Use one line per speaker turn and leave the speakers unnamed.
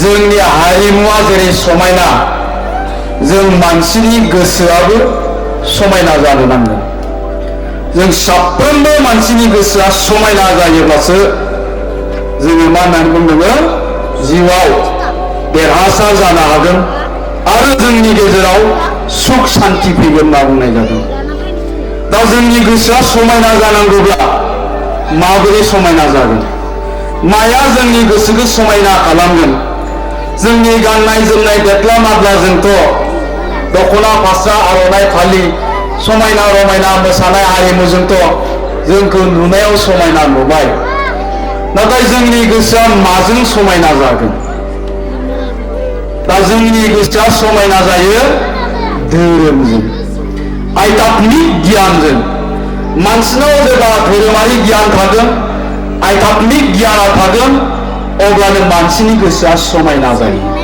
जोंनि हारिमुआ जेरै समायना जों मानसिनि गोसोआबो समायना जानो नांगोन। जों साफ्रोमबो मानसिनि गोसोआ समायना जायोब्लासो जोङो मा होननानै बुंदों जिउआव देरहासार जानो हागोन आरो जोंनि गेजेराव सुख शान्ति फैगोन होनना बुंनाय जादों। दा जोंनि गोसोआ समायना जानांगौब्ला माबोरै समायना जागोन? माया जोंनि गोसोखौ समायना खालामगोन? जोंनि गाननाय जोमनाय देख्ला माब्लाजोंथ' दख'ना फास्रा आर'नाइ फालि समायना रमायना मोसानाय हारिमुजोंथ' जोंखौ नुनायाव समायना नुबाय, नाथाय जोंनि गोसोआ माजों समायना जागोन? दा जोंनि गोसोआ समायना जायो धोरोमजों, आध्यात्मिक गियानजों। मानसिनाव जेब्ला धोरोमारि गियान थागोन, आध्यात्मिक गियाना थागोन, अब्लानो मानसिनि गोसोआ समायना जायो।